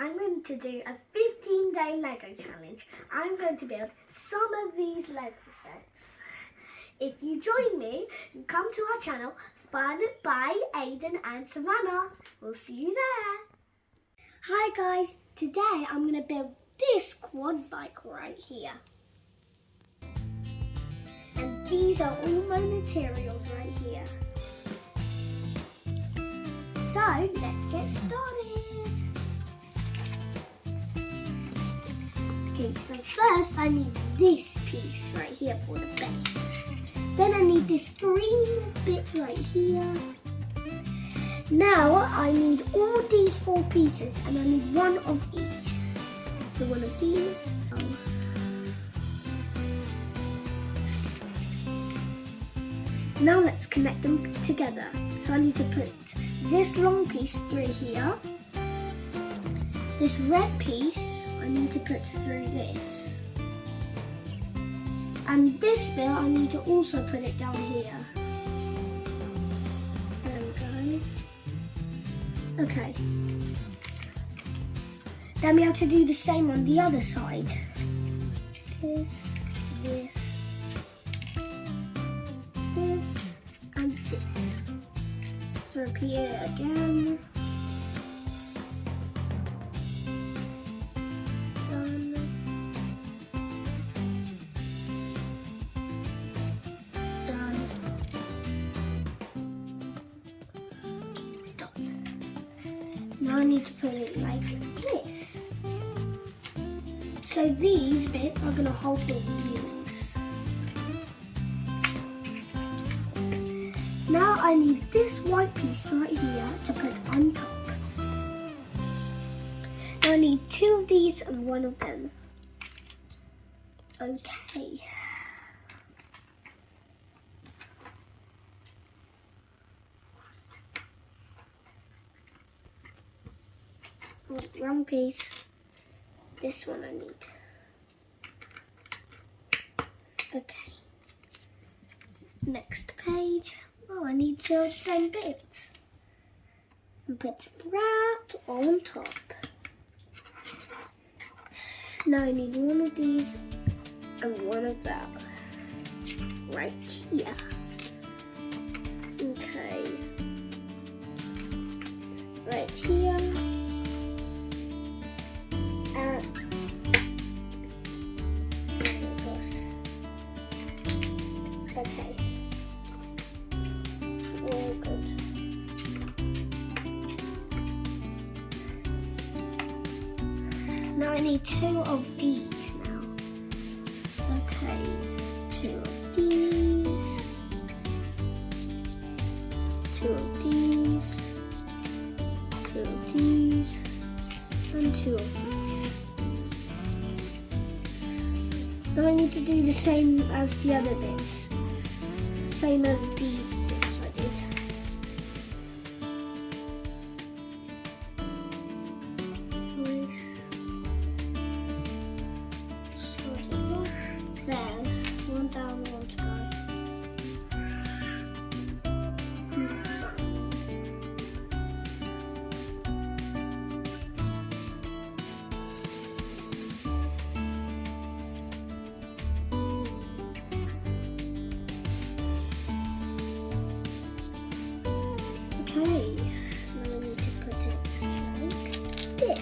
I'm going to do a 15-day Lego challenge. I'm going to build some of these Lego sets. If you join me, come to our channel, Fun by Aiden and Savannah. We'll see you there. Hi guys, today I'm going to build this quad bike right here. And these are all my materials right here. So let's get started. Okay, so first I need this piece right here for the base. Then I need this green bit right here. Now I need all these 4 pieces and I need one of each. So one of these. Now let's connect them together. So I need to put this long piece through here. This red piece I need to put through this. And this bit I need to also put it down here. There we go. Okay. Then we have to do the same on the other side. This, and this. So repeat it again. Done. Done. Done. Now I need to put it like this. So these bits are going to hold the wheels. Now I need this white piece right here to put on top. Now I need 2 of these and 1 of them. Okay. Wrong piece. This one I need. Okay. Next page. Oh, I need 2 of the same bits. And put that on top. Now I need 1 of these and 1 of that. Right here. Okay. Right here. Okay. All good. Now I need 2 of these now. Okay. 2 of these. 2 of these. 2 of these. And 2 of these. Now I need to do the same as the other bits. Same as these bits I did. There, 1 down, 1 to go. Okay, now I need to put it like this.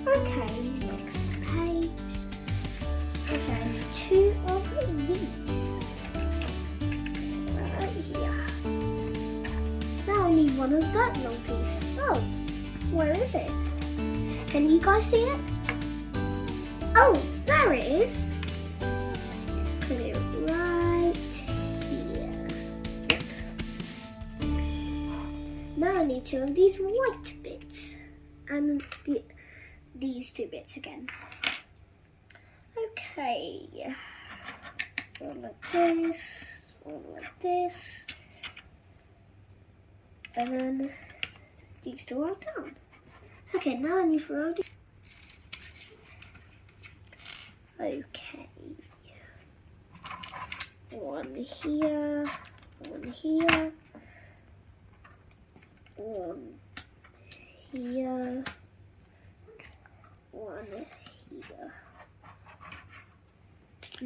Okay, next page. Okay, I need 2 of these. Right here. Now I need 1 of that long piece. Oh, where is it? Can you guys see it? Oh, there it is. Put it right here. Now I need 2 of these white bits and these 2 bits again. Okay, one like this, one like this, and then these 2 are done. Okay, now I need 4 of these. Okay. 1 here, 1 here,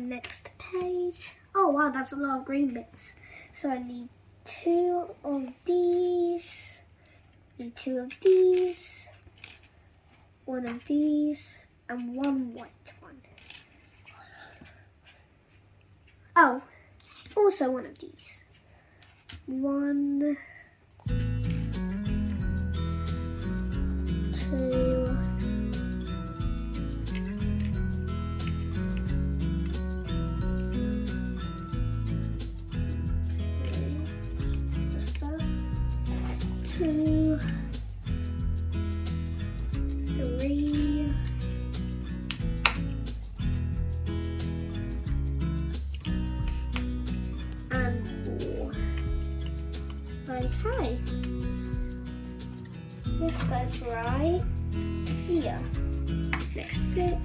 next page. Oh wow, that's a lot of green bits. So I need 2 of these, and 2 of these, 1 of these, and 1 white one. Oh, also 1 of these. 1, 2, 2, 3, and 4. Okay. This goes right here. Next bit,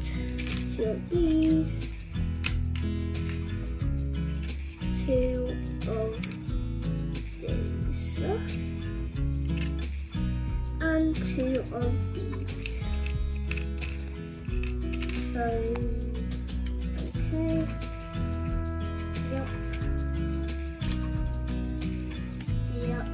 2 of these, 2 of these, and 2 of these. So, okay. Yep. Yep.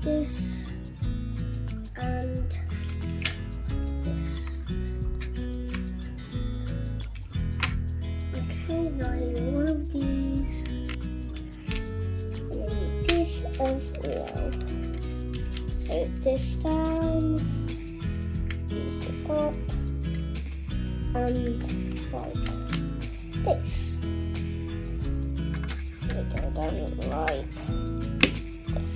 This and this. Okay, now I need 1 of these. And I need this as well. Put this down, use it up, and like this. I don't like this.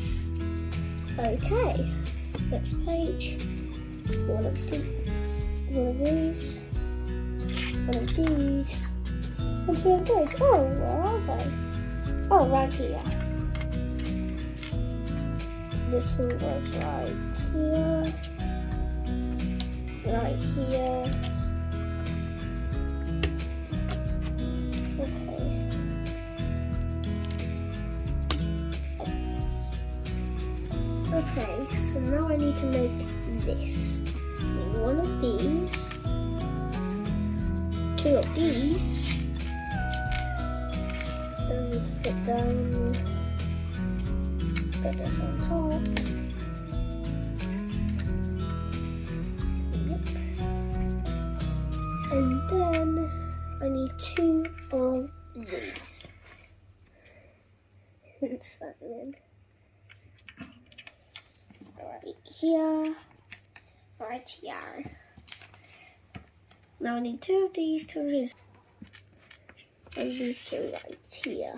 Okay, next page. 1 of these, 1 of these, 1 of these, and 2 of those. Oh, where are they? Oh, right here. This one goes right here, right here. Okay, so now I need to make this. I need 1 of these, 2 of these. Then I need to put down, put this on top. Yep. And then I need 2 of these. Insert them in. Right here, right here. Now I need 2 of these, 2 of these, and these 2 right here.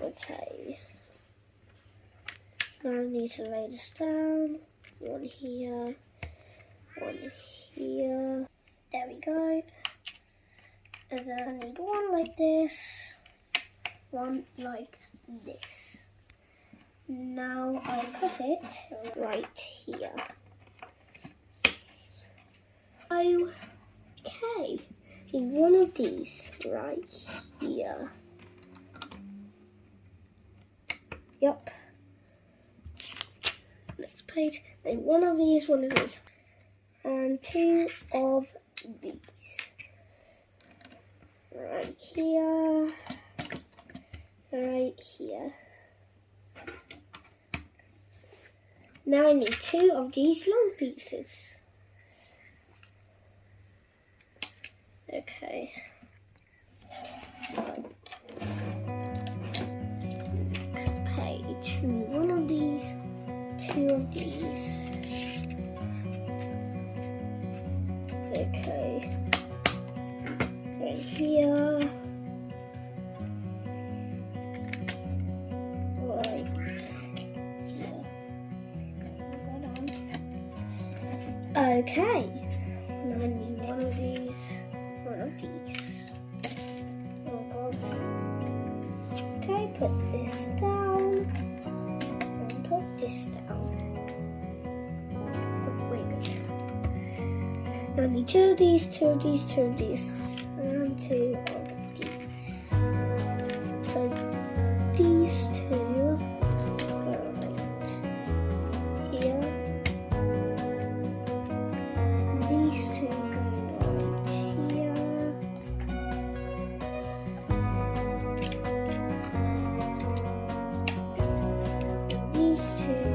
Okay. Now I need to lay this down. 1 here, 1 here. There we go. And then I need 1 like this, 1 like this. Now I put it right here. Okay, and 1 of these right here. Yep. Next page. Then 1 of these, 1 of these, and 2 of these. Right here. Right here. Now I need 2 of these long pieces. Okay. Next page. 1 of these, 2 of these. Okay. Right here. Right Okay, now I need one of these. Oh gosh. Okay, put this down. And put this down. Wait. I need two of these, two of these, two of these, and two of these. So these two go right here. These two go right here. These two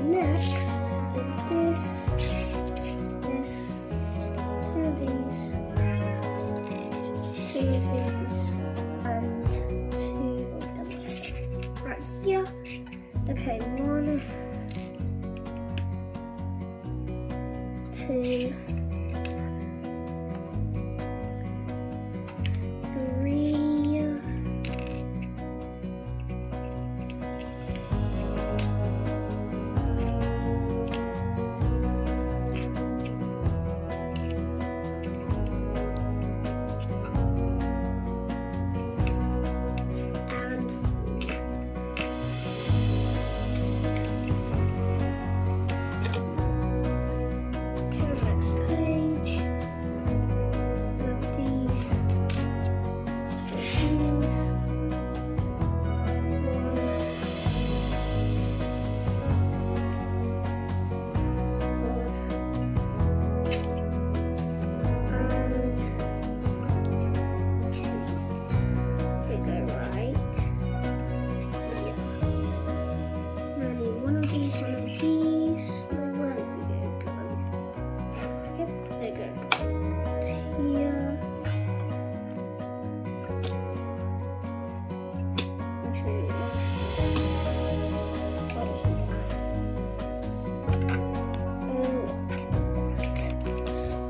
next is this, two of these, and two of them right here. Okay, 1, 2, 3.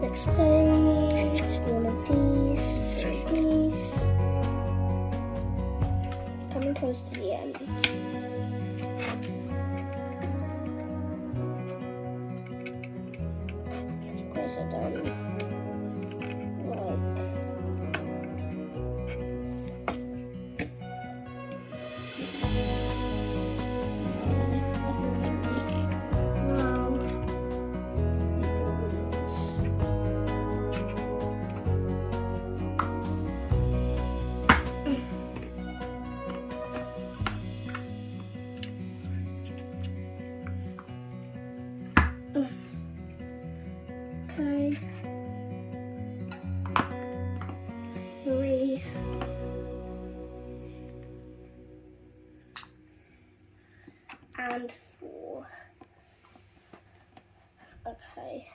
Next page, one of these, two of these. Coming close to the end. Press it down. Okay. 3. And 4. Okay.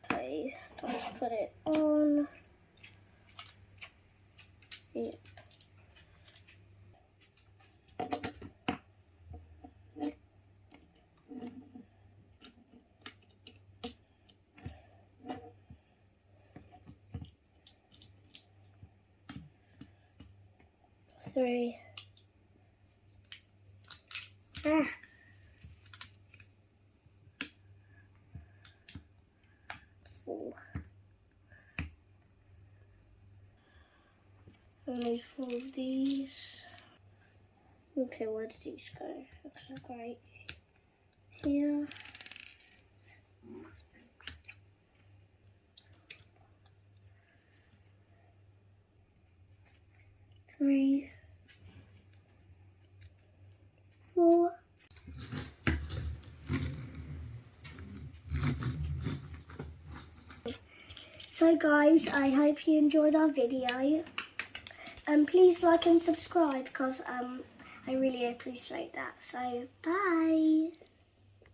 Okay, time to put it on. Yeah. Three. Ah. 4. I need 4 of these. Okay, where did these go? Looks like right here. Three, 4. So guys, I hope you enjoyed our video. And please like and subscribe because I really appreciate that. So bye.